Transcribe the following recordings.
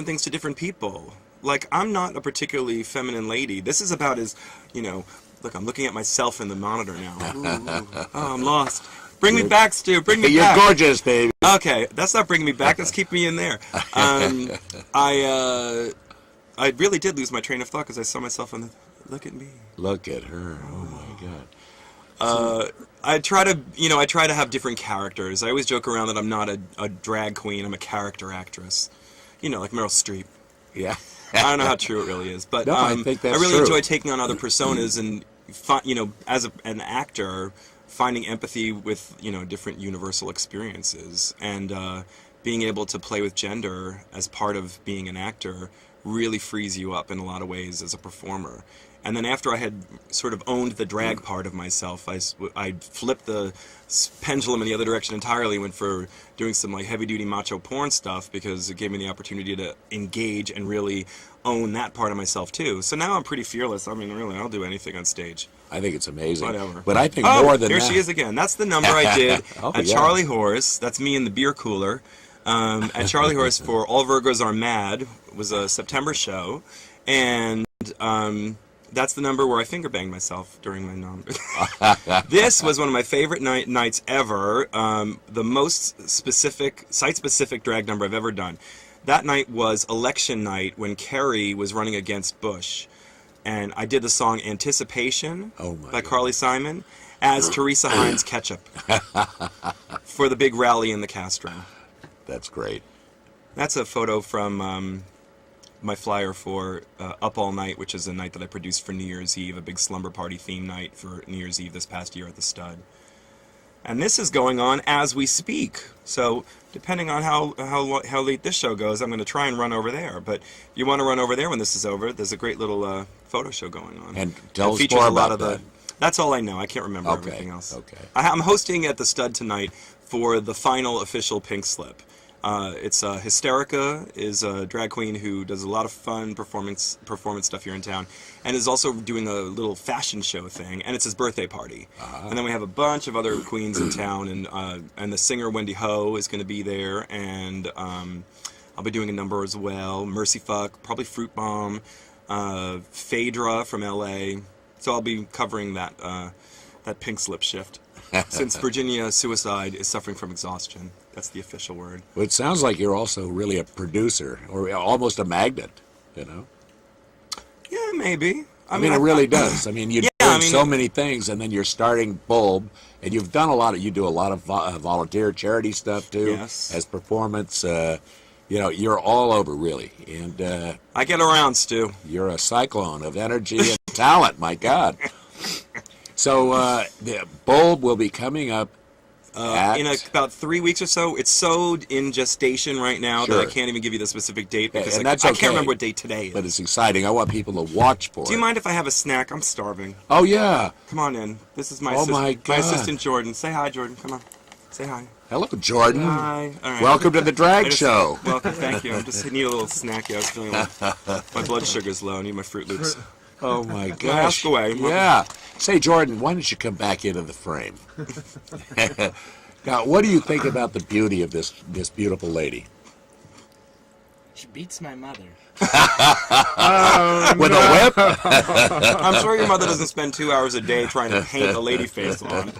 things to different people. Like, I'm not a particularly feminine lady. This is about as, look, I'm looking at myself in the monitor now. Ooh, oh, I'm lost. Bring me back, Stu. Bring me You're back. You're gorgeous, baby. Okay, that's not bringing me back. That's keeping me in there. I really did lose my train of thought because I saw myself on the. Look at me. Look at her. Oh my God. I try to have different characters. I always joke around that I'm not a drag queen. I'm a character actress. Like Meryl Streep. Yeah. I don't know how true it really is, but no, I think that's I really true. enjoy taking on other personas and, as an actor, finding empathy with, different universal experiences. And being able to play with gender as part of being an actor really frees you up in a lot of ways as a performer. And then after I had sort of owned the drag part of myself, I flipped the pendulum in the other direction entirely, went for doing some like heavy-duty macho porn stuff because it gave me the opportunity to engage and really own that part of myself too. So now I'm pretty fearless. I mean, really, I'll do anything on stage. I think it's amazing. Whatever. But I think more than there that. She is again. That's the number I did at yeah. Charlie Horse. That's me in the beer cooler. At Charlie Horse for All Virgos Are Mad. It was a September show. And that's the number where I finger banged myself during my nom. This was one of my favorite nights ever. The most site-specific drag number I've ever done. That night was election night when Kerry was running against Bush. And I did the song Anticipation by Carly Simon as Teresa Hines Ketchup for the big rally in the Castro. That's great. That's a photo from my flyer for Up All Night, which is a night that I produced for New Year's Eve, a big slumber party theme night for New Year's Eve this past year at the Stud. And this is going on as we speak. So depending on how late this show goes, I'm going to try and run over there. But if you want to run over there when this is over, there's a great little photo show going on. And tell us more about that. That's all I know. I can't remember everything else. Okay. I'm hosting at the Stud tonight for the final official Pink Slip. It's Hysterica is a drag queen who does a lot of fun performance stuff here in town, and is also doing a little fashion show thing, and it's his birthday party. And then we have a bunch of other queens in town, and the singer Wendy Ho is going to be there, and I'll be doing a number as well. Mercy Fuck, probably Fruit Bomb, Phaedra from LA. So I'll be covering that Pink Slip shift, since Virginia Suicide is suffering from exhaustion. That's the official word. Well, it sounds like you're also really a producer, or almost a magnet, Yeah, maybe. I mean, it really does. I mean, you do so many things, and then you're starting Bulb, and you've done a lot of, you do a lot of volunteer charity stuff, too. Yes. As performance. You're all over, really. And I get around, Stu. You're a cyclone of energy and talent, my God. So, the Bulb will be coming up in about 3 weeks or so. It's so in gestation right now that I can't even give you the specific date because I can't remember what date today is. But it's exciting. I want people to watch for it. Do you mind if I have a snack? I'm starving. Oh, yeah. Come on in. This is my, my assistant, Jordan. Say hi, Jordan. Come on. Say hi. Hello, Jordan. Hi. All right. Welcome to the drag show. Welcome. Thank you. I just need a little snack. I was feeling my blood sugar's low. I need my Fruit Loops. Oh, my gosh. Ask away. Yeah. Say, Jordan, why don't you come back into the frame? Now, what do you think about the beauty of this beautiful lady? She beats my mother. With a whip? I'm sure your mother doesn't spend 2 hours a day trying to paint a lady face on.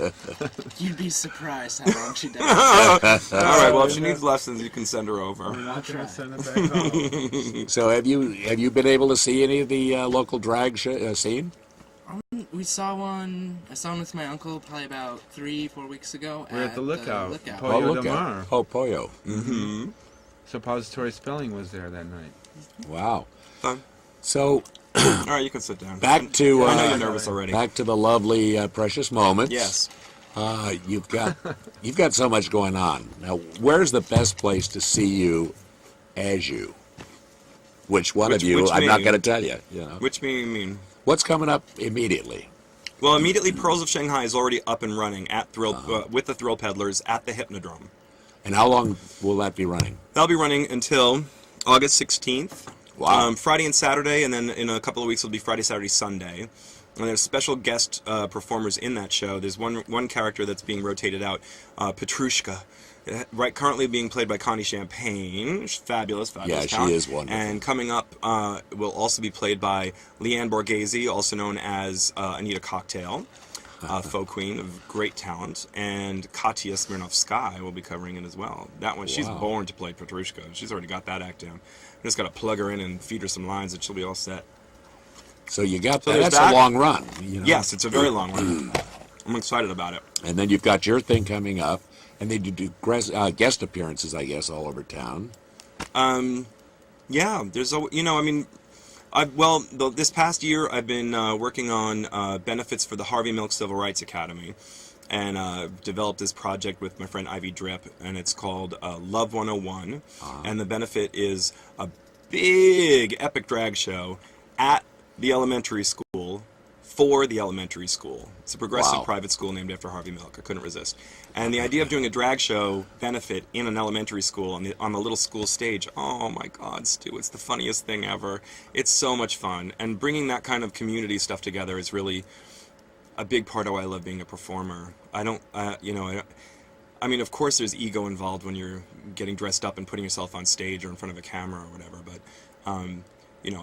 You'd be surprised how long she does. All right, well, if she needs lessons, you can send her over. I'll try. Send it back home. So have you been able to see any of the local drag scene? We saw one. I saw one with my uncle probably about 3-4 weeks ago. We're at the Lookout. Lookout. Pollo de Mar. Oh, Pollo. Mm-hmm. Suppository Spelling was there that night. Wow. Fun. So, all right, you can sit down. Back to I know you're nervous already. Back to the lovely Precious Moments. Yes. You've got so much going on. Now, where's the best place to see you as you? Which of you? I'm not going to tell you. Which mean? What's coming up immediately? Well, immediately, Pearls of Shanghai is already up and running at with the Thrill Peddlers at the Hypnodrome. And how long will that be running? That'll be running until August 16th. Wow. Friday and Saturday, and then in a couple of weeks it'll be Friday, Saturday, Sunday. And there's special guest performers in that show. There's one character that's being rotated out, Petrushka, right, currently being played by Connie Champagne, fabulous, fabulous Yeah, she talent. is wonderful. And coming up will also be played by Leanne Borghese, also known as Anita Cocktail, folk queen of great talent, and Katya Smirnov-Sky will be covering it as well. That one, she's Wow. born to play Petrushka. She's already got that act down. I just got to plug her in and feed her some lines, and she'll be all set. So you got So that. there's That's that. a long run. You know? Yes, it's a very long one. I'm excited about it. And then you've got your thing coming up, and then you do guest appearances, I guess, all over town. Yeah, there's a, I mean, this past year I've been working on benefits for the Harvey Milk Civil Rights Academy, and developed this project with my friend Ivy Drip, and it's called Love 101, and the benefit is a big epic drag show at the elementary school for the elementary school. It's a progressive Wow. private school named after Harvey Milk. I couldn't resist. And the idea of doing a drag show benefit in an elementary school on the little school stage, oh my God, Stu, it's the funniest thing ever. It's so much fun. And bringing that kind of community stuff together is really a big part of why I love being a performer. I mean, of course there's ego involved when you're getting dressed up and putting yourself on stage or in front of a camera or whatever, but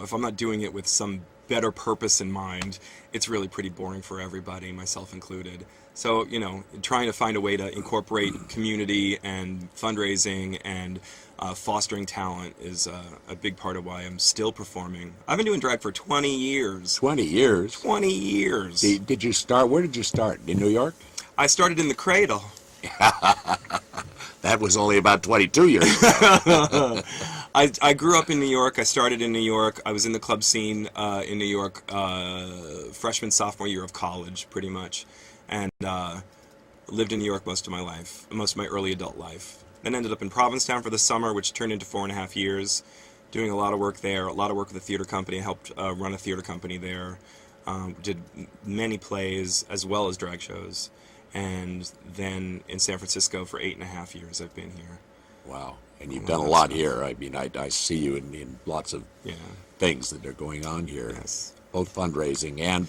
if I'm not doing it with some better purpose in mind, it's really pretty boring for everybody, myself included. So, trying to find a way to incorporate community and fundraising and fostering talent is a big part of why I'm still performing. I've been doing drag for 20 years. 20 years. 20 years. Did you start? Where did you start? In New York? I started in the cradle. That was only about 22 years ago. I grew up in New York. I started in New York. I was in the club scene in New York freshman, sophomore year of college, pretty much. And lived in New York most of my life, most of my early adult life. Then ended up in Provincetown for the summer, which turned into 4.5 years, doing a lot of work there, a lot of work with the theater company. I helped run a theater company there, did many plays as well as drag shows. And then in San Francisco for 8.5 years I've been here. Wow. And you've done a lot here. I mean, I see you in lots of Yeah. things that are going on here, Yes. both fundraising and